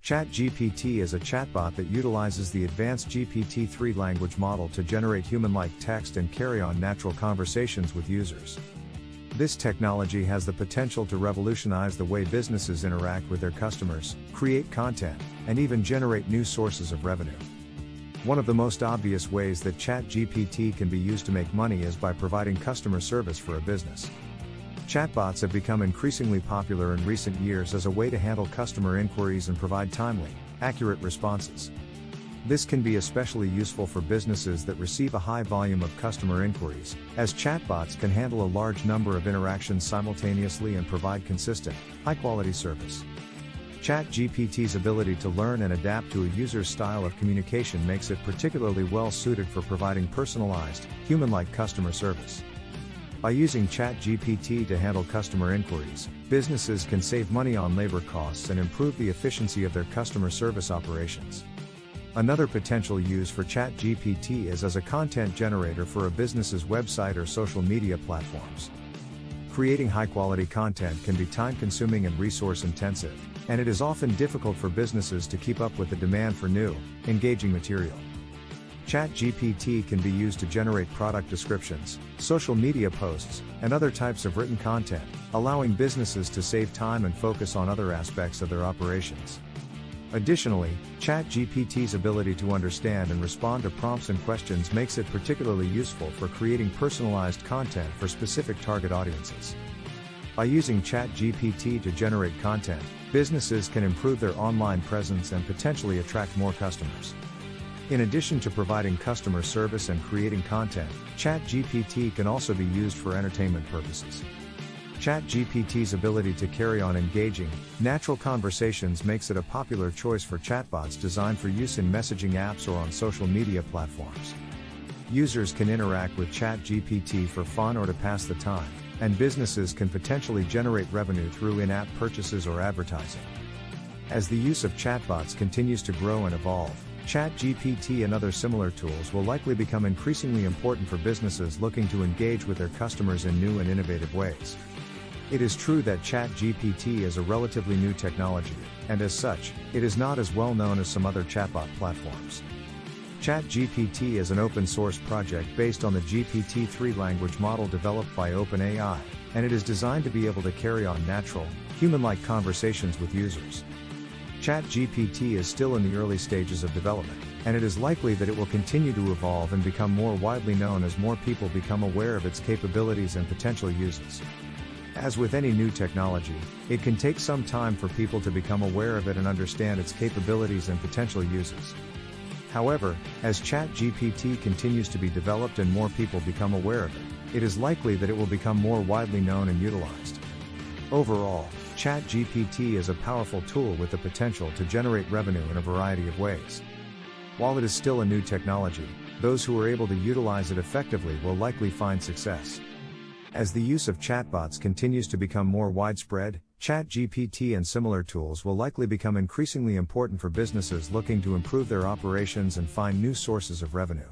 ChatGPT is a chatbot that utilizes the advanced GPT-3 language model to generate human-like text and carry on natural conversations with users. This technology has the potential to revolutionize the way businesses interact with their customers, create content, and even generate new sources of revenue. One of the most obvious ways that ChatGPT can be used to make money is by providing customer service for a business. Chatbots have become increasingly popular in recent years as a way to handle customer inquiries and provide timely, accurate responses. This can be especially useful for businesses that receive a high volume of customer inquiries, as chatbots can handle a large number of interactions simultaneously and provide consistent, high-quality service. ChatGPT's ability to learn and adapt to a user's style of communication makes it particularly well suited for providing personalized, human-like customer service. By using ChatGPT to handle customer inquiries, businesses can save money on labor costs and improve the efficiency of their customer service operations. Another potential use for ChatGPT is as a content generator for a business's website or social media platforms. Creating high-quality content can be time-consuming and resource-intensive, and it is often difficult for businesses to keep up with the demand for new, engaging material. ChatGPT can be used to generate product descriptions, social media posts, and other types of written content, allowing businesses to save time and focus on other aspects of their operations. Additionally, ChatGPT's ability to understand and respond to prompts and questions makes it particularly useful for creating personalized content for specific target audiences. By using ChatGPT to generate content, businesses can improve their online presence and potentially attract more customers. In addition to providing customer service and creating content, ChatGPT can also be used for entertainment purposes. ChatGPT's ability to carry on engaging, natural conversations makes it a popular choice for chatbots designed for use in messaging apps or on social media platforms. Users can interact with ChatGPT for fun or to pass the time, and businesses can potentially generate revenue through in-app purchases or advertising. As the use of chatbots continues to grow and evolve, ChatGPT and other similar tools will likely become increasingly important for businesses looking to engage with their customers in new and innovative ways. It is true that ChatGPT is a relatively new technology, and as such, it is not as well known as some other chatbot platforms. ChatGPT is an open-source project based on the GPT-3 language model developed by OpenAI, and it is designed to be able to carry on natural, human-like conversations with users. ChatGPT is still in the early stages of development, and it is likely that it will continue to evolve and become more widely known as more people become aware of its capabilities and potential uses. As with any new technology, it can take some time for people to become aware of it and understand its capabilities and potential uses. However, as ChatGPT continues to be developed and more people become aware of it, it is likely that it will become more widely known and utilized. Overall, ChatGPT is a powerful tool with the potential to generate revenue in a variety of ways. While it is still a new technology, those who are able to utilize it effectively will likely find success. As the use of chatbots continues to become more widespread, ChatGPT and similar tools will likely become increasingly important for businesses looking to improve their operations and find new sources of revenue.